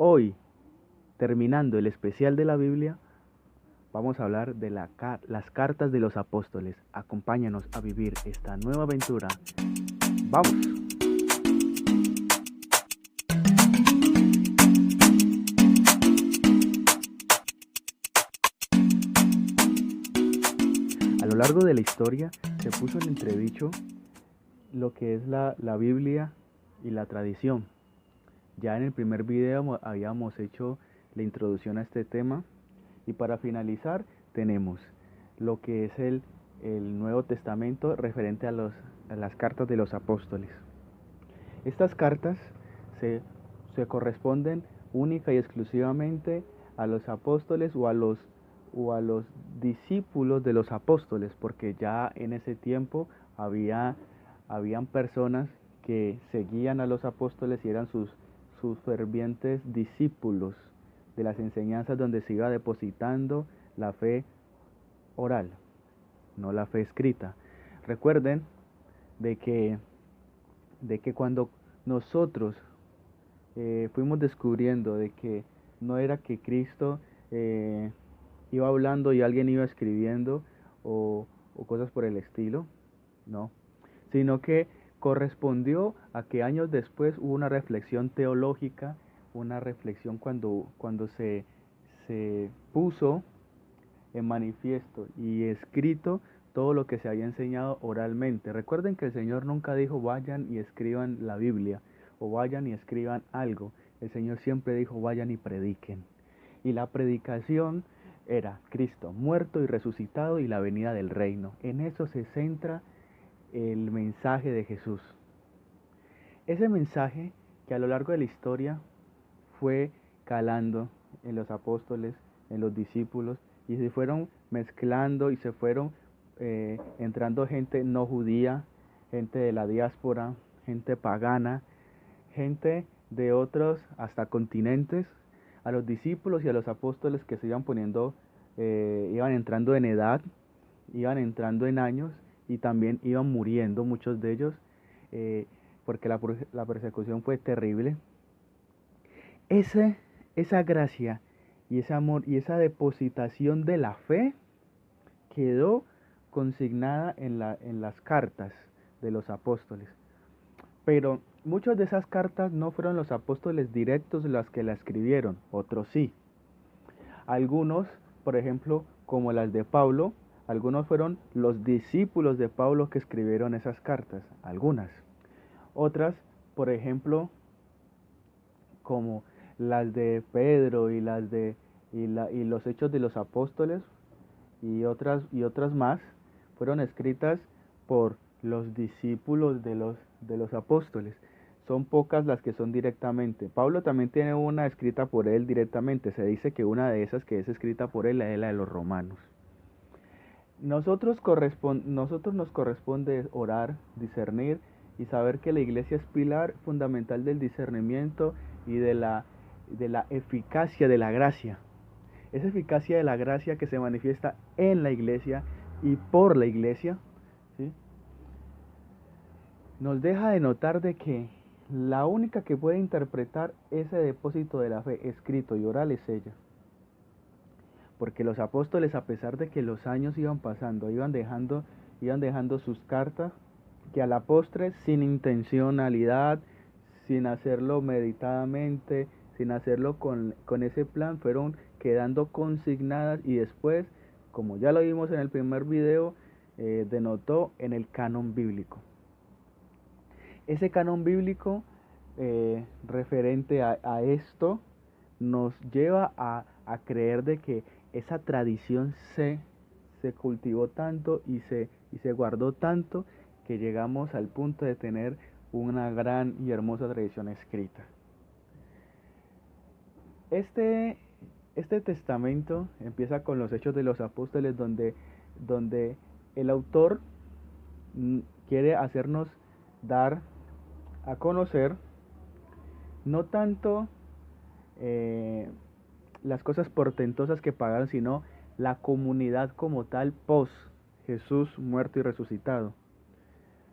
Hoy, terminando el especial de la Biblia, vamos a hablar de las cartas de los apóstoles. Acompáñanos a vivir esta nueva aventura. ¡Vamos! A lo largo de la historia se puso en entredicho lo que es la Biblia y la tradición. Ya en el primer video habíamos hecho la introducción a este tema y para finalizar tenemos lo que es el Nuevo Testamento referente a las cartas de los apóstoles. Estas cartas se corresponden única y exclusivamente a los apóstoles o a los discípulos de los apóstoles, porque ya en ese tiempo habían personas que seguían a los apóstoles y eran sus fervientes discípulos de las enseñanzas donde se iba depositando la fe oral, no la fe escrita. Recuerden de que cuando nosotros fuimos descubriendo de que no era que Cristo iba hablando y alguien iba escribiendo o cosas por el estilo, no, sino que correspondió a que años después hubo una reflexión teológica, una reflexión cuando se puso en manifiesto y escrito todo lo que se había enseñado oralmente. Recuerden que el Señor nunca dijo vayan y escriban la Biblia o vayan y escriban algo. El Señor siempre dijo vayan y prediquen. Y la predicación era Cristo muerto y resucitado y la venida del reino. En eso se centra el mensaje de Jesús. Ese mensaje que a lo largo de la historia fue calando en los apóstoles, en los discípulos, y se fueron mezclando y se fueron entrando gente no judía, gente de la diáspora, gente pagana, gente de otros hasta continentes, a los discípulos y a los apóstoles que se iban poniendo, iban entrando en edad, iban entrando en años y también iban muriendo muchos de ellos, porque la persecución fue terrible. Esa gracia y ese amor y esa depositación de la fe quedó consignada en las cartas de los apóstoles. Pero muchas de esas cartas no fueron los apóstoles directos los que la escribieron, otros sí. Algunos, por ejemplo, como las de Pablo, algunos fueron los discípulos de Pablo que escribieron esas cartas, algunas. Otras, por ejemplo, como las de Pedro y los Hechos de los Apóstoles y otras más, fueron escritas por los discípulos de los apóstoles. Son pocas las que son directamente. Pablo también tiene una escrita por él directamente. Se dice que una de esas que es escrita por él es la de los romanos. Nosotros nos corresponde orar, discernir y saber que la iglesia es pilar fundamental del discernimiento y de la eficacia de la gracia. Esa eficacia de la gracia que se manifiesta en la iglesia y por la iglesia, ¿sí?, nos deja de notar de que la única que puede interpretar ese depósito de la fe escrito y oral es ella. Porque los apóstoles, a pesar de que los años iban pasando, iban dejando sus cartas, que a la postre, sin intencionalidad, sin hacerlo meditadamente, sin hacerlo con ese plan, fueron quedando consignadas y después, como ya lo vimos en el primer video, denotó en el canon bíblico. Ese canon bíblico referente a esto nos lleva a creer de que esa tradición se cultivó tanto y se guardó tanto que llegamos al punto de tener una gran y hermosa tradición escrita. Este testamento empieza con los Hechos de los Apóstoles, donde el autor quiere hacernos dar a conocer no tanto las cosas portentosas que pagaron, sino la comunidad como tal post Jesús muerto y resucitado,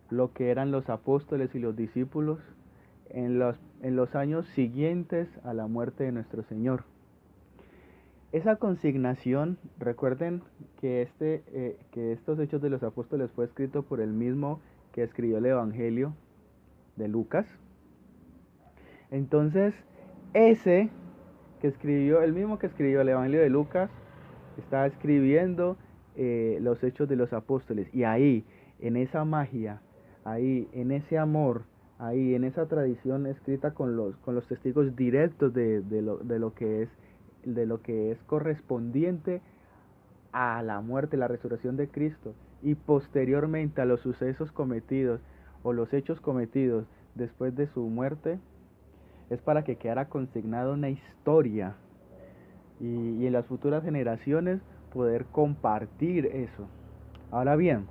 lo que eran los apóstoles y los discípulos en en los años siguientes a la muerte de nuestro Señor. Esa consignación, recuerden que estos Hechos de los Apóstoles fue escrito por el mismo que escribió el Evangelio de Lucas. Entonces, ese que escribió, el mismo que escribió el Evangelio de Lucas, está escribiendo los Hechos de los Apóstoles. Y ahí, en esa magia, ahí, en ese amor, ahí, en esa tradición escrita con los testigos directos de lo que es correspondiente a la muerte, la resurrección de Cristo, y posteriormente a los sucesos cometidos o los hechos cometidos después de su muerte, es para que quedara consignada una historia y en las futuras generaciones poder compartir eso. Ahora bien,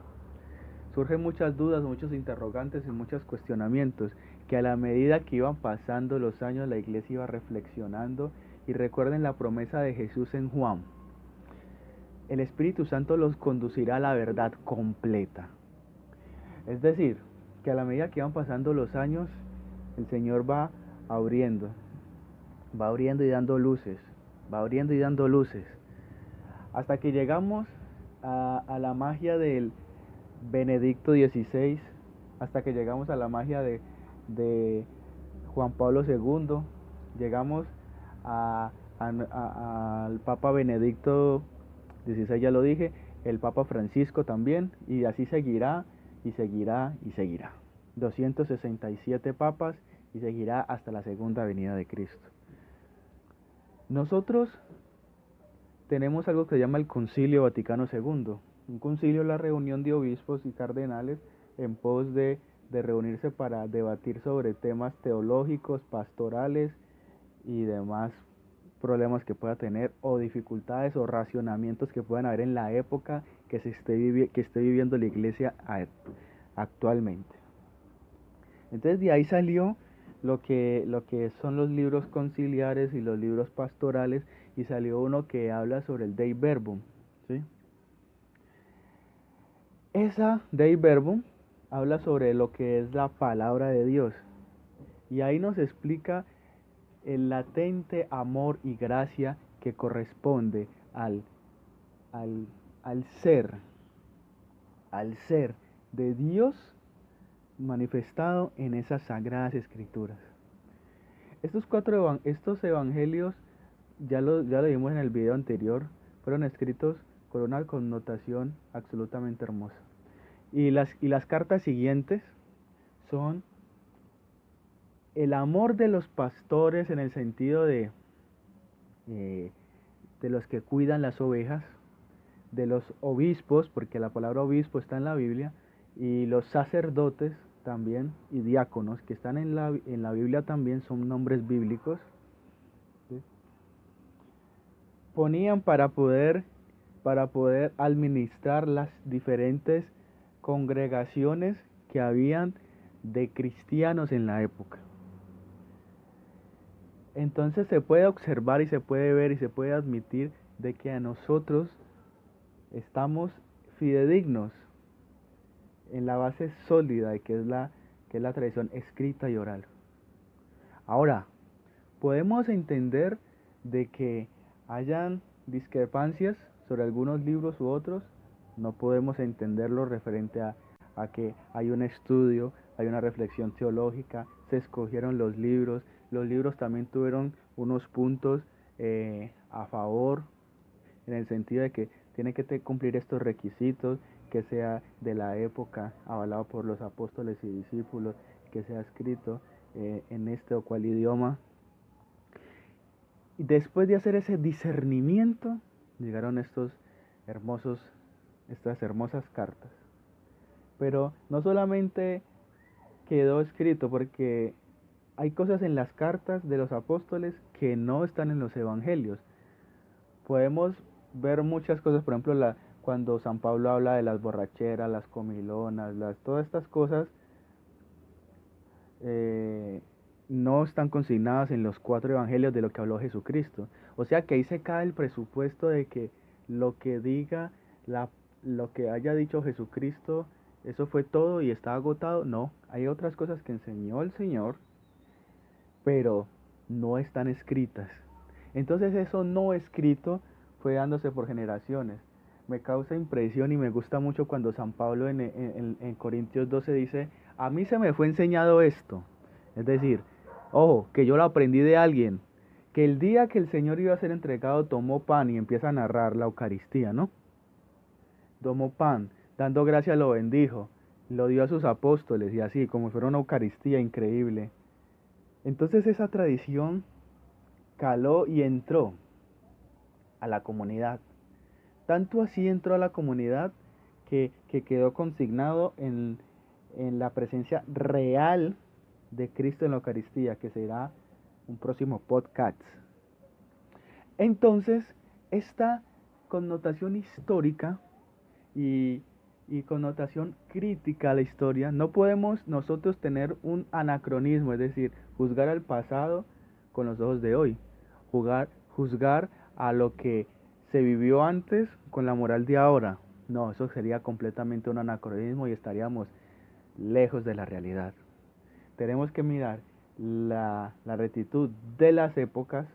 surgen muchas dudas, muchos interrogantes y muchos cuestionamientos que a la medida que iban pasando los años la iglesia iba reflexionando. Y recuerden la promesa de Jesús en Juan: el Espíritu Santo los conducirá a la verdad completa. Es decir, que a la medida que van pasando los años, el Señor va abriendo y dando luces, va abriendo y dando luces, hasta que llegamos a la magia del Benedicto XVI, hasta que llegamos a la magia de Juan Pablo II, llegamos al Papa Benedicto XVI, ya lo dije, el Papa Francisco también, y así seguirá y seguirá y seguirá. 267 papas y seguirá hasta la segunda venida de Cristo. Nosotros tenemos algo que se llama el Concilio Vaticano II. Un concilio es la reunión de obispos y cardenales en pos de reunirse para debatir sobre temas teológicos, pastorales y demás problemas que pueda tener, o dificultades o racionamientos que puedan haber en la época que esté viviendo la iglesia actualmente. Entonces de ahí salió lo que son los libros conciliares y los libros pastorales, y salió uno que habla sobre el Dei Verbum, ¿sí? Esa Dei Verbum habla sobre lo que es la palabra de Dios, y ahí nos explica el latente amor y gracia que corresponde al ser, al ser de Dios manifestado en esas sagradas escrituras. Estos evangelios, ya lo vimos en el video anterior, fueron escritos con una connotación absolutamente hermosa. Y las cartas siguientes son el amor de los pastores en el sentido de los que cuidan las ovejas, de los obispos, porque la palabra obispo está en la Biblia, y los sacerdotes también, y diáconos, que están en la Biblia también, son nombres bíblicos, ¿sí? Ponían para poder administrar las diferentes congregaciones que habían de cristianos en la época. Entonces se puede observar y se puede ver y se puede admitir de que a nosotros estamos fidedignos en la base sólida de que es la tradición escrita y oral. Ahora, podemos entender de que hayan discrepancias sobre algunos libros u otros. No podemos entenderlo referente a que hay un estudio, hay una reflexión teológica, se escogieron los libros también tuvieron unos puntos a favor, en el sentido de que tiene que cumplir estos requisitos, que sea de la época, avalado por los apóstoles y discípulos, que sea escrito en este o cual idioma. Y después de hacer ese discernimiento, llegaron estas hermosas cartas. Pero no solamente quedó escrito, porque hay cosas en las cartas de los apóstoles que no están en los evangelios. Podemos ver muchas cosas, por ejemplo, cuando San Pablo habla de las borracheras, las comilonas, todas estas cosas no están consignadas en los 4 evangelios de lo que habló Jesucristo. O sea que ahí se cae el presupuesto de que lo que diga, lo que haya dicho Jesucristo, eso fue todo y está agotado. No, hay otras cosas que enseñó el Señor, pero no están escritas. Entonces eso no escrito fue dándose por generaciones. Me causa impresión y me gusta mucho cuando San Pablo en Corintios 12 dice, a mí se me fue enseñado esto. Es decir, ojo, que yo lo aprendí de alguien, que el día que el Señor iba a ser entregado tomó pan y empieza a narrar la Eucaristía, ¿no? Tomó pan, dando gracias lo bendijo, lo dio a sus apóstoles y así, como si fuera una Eucaristía increíble. Entonces esa tradición caló y entró a la comunidad. Tanto así entró a la comunidad que quedó consignado en la presencia real de Cristo en la Eucaristía, que será un próximo podcast. Entonces, esta connotación histórica y, y connotación crítica a la historia, no podemos nosotros tener un anacronismo, es decir, juzgar al pasado con los ojos de hoy, juzgar a lo que se vivió antes con la moral de ahora. No, eso sería completamente un anacronismo y estaríamos lejos de la realidad. Tenemos que mirar la rectitud de las épocas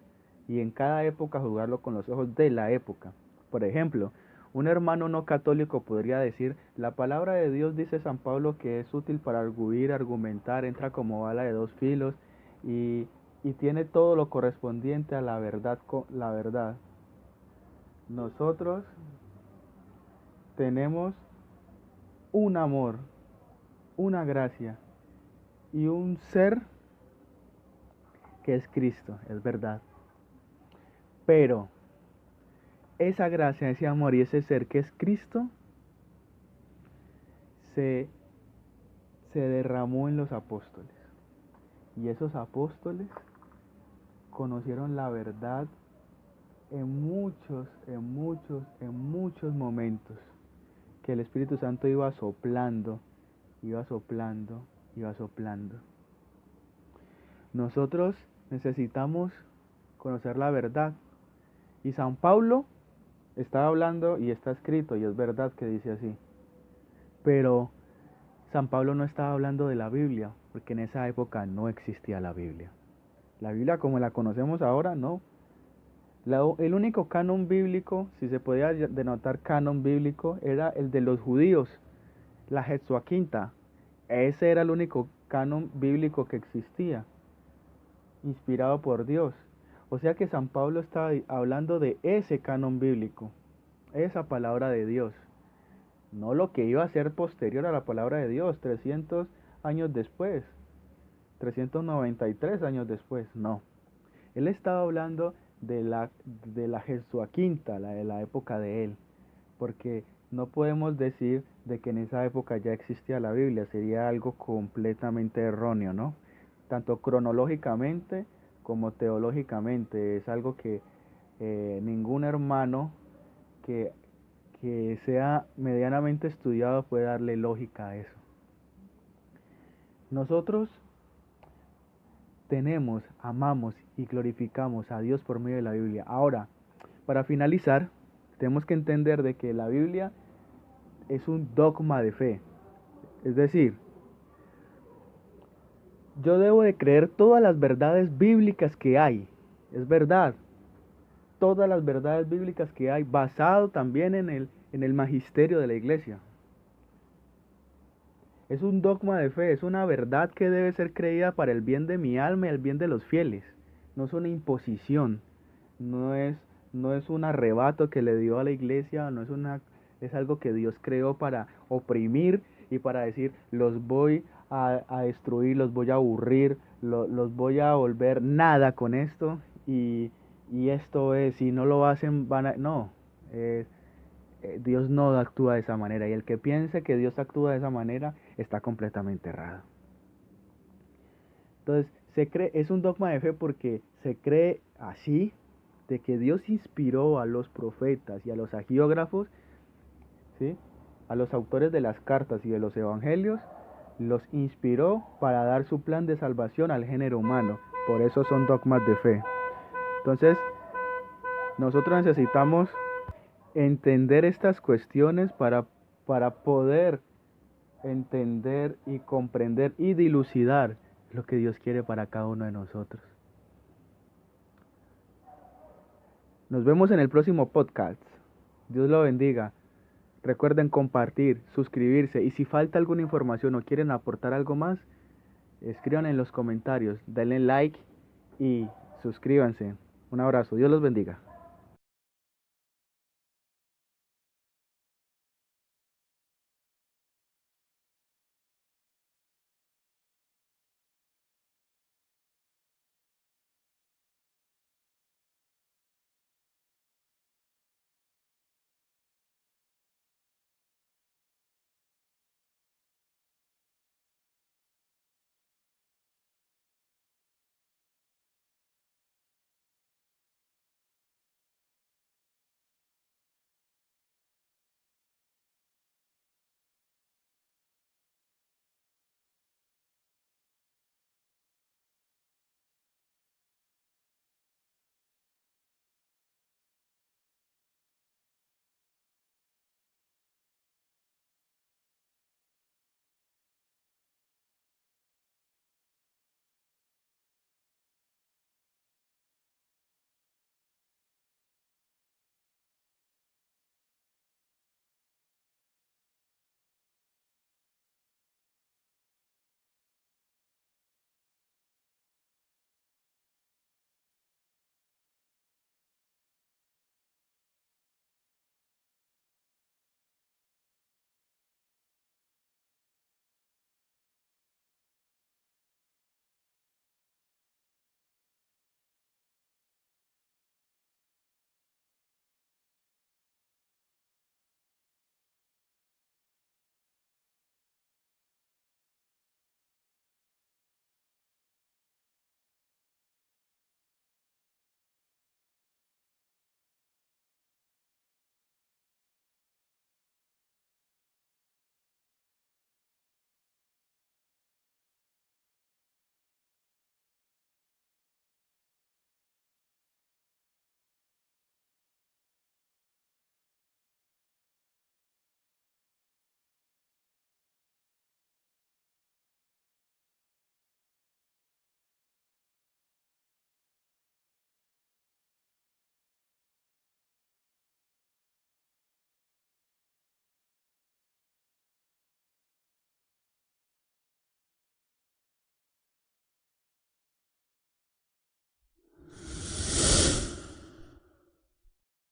y en cada época juzgarlo con los ojos de la época. Por ejemplo, un hermano no católico podría decir, la palabra de Dios dice San Pablo que es útil para arguir, argumentar, entra como bala de dos filos y tiene todo lo correspondiente a la verdad. Nosotros tenemos un amor, una gracia y un ser que es Cristo, es verdad. Pero esa gracia, ese amor y ese ser que es Cristo se derramó en los apóstoles. Y esos apóstoles conocieron la verdad en muchos momentos, que el Espíritu Santo iba soplando. Nosotros necesitamos conocer la verdad. Y San Pablo está hablando y está escrito, y es verdad que dice así. Pero San Pablo no estaba hablando de la Biblia, porque en esa época no existía la Biblia. La Biblia como la conocemos ahora, no. El único canon bíblico, si se podía denotar canon bíblico, era el de los judíos, la Septuaginta. Ese era el único canon bíblico que existía, inspirado por Dios. O sea que San Pablo estaba hablando de ese canon bíblico, esa palabra de Dios, no lo que iba a ser posterior a la palabra de Dios, 300 años después, 393 años después, no. Él estaba hablando de la Septuaginta, de la época de él, porque no podemos decir de que en esa época ya existía la Biblia, sería algo completamente erróneo, ¿no? Tanto cronológicamente como teológicamente, es algo que ningún hermano que sea medianamente estudiado puede darle lógica a eso. Nosotros amamos y glorificamos a Dios por medio de la Biblia. Ahora, para finalizar, tenemos que entender de que la Biblia es un dogma de fe. Es decir, yo debo de creer todas las verdades bíblicas que hay. Es verdad. Todas las verdades bíblicas que hay, basado también en el magisterio de la iglesia. Es un dogma de fe, es una verdad que debe ser creída para el bien de mi alma y el bien de los fieles. No es una imposición, no es un arrebato que le dio a la iglesia, es algo que Dios creó para oprimir y para decir, los voy a destruir, los voy a aburrir, los voy a volver nada con esto y esto es, si no lo hacen, Dios no actúa de esa manera, y el que piense que Dios actúa de esa manera está completamente errado. Entonces, es un dogma de fe porque se cree así, de que Dios inspiró a los profetas y a los agiógrafos, ¿sí?, a los autores de las cartas y de los evangelios, los inspiró para dar su plan de salvación al género humano. Por eso son dogmas de fe. Entonces, nosotros necesitamos entender estas cuestiones para poder entender y comprender y dilucidar lo que Dios quiere para cada uno de nosotros. Nos vemos en el próximo podcast. Dios lo bendiga. Recuerden compartir, suscribirse y si falta alguna información o quieren aportar algo más, escriban en los comentarios, denle like y suscríbanse. Un abrazo, Dios los bendiga.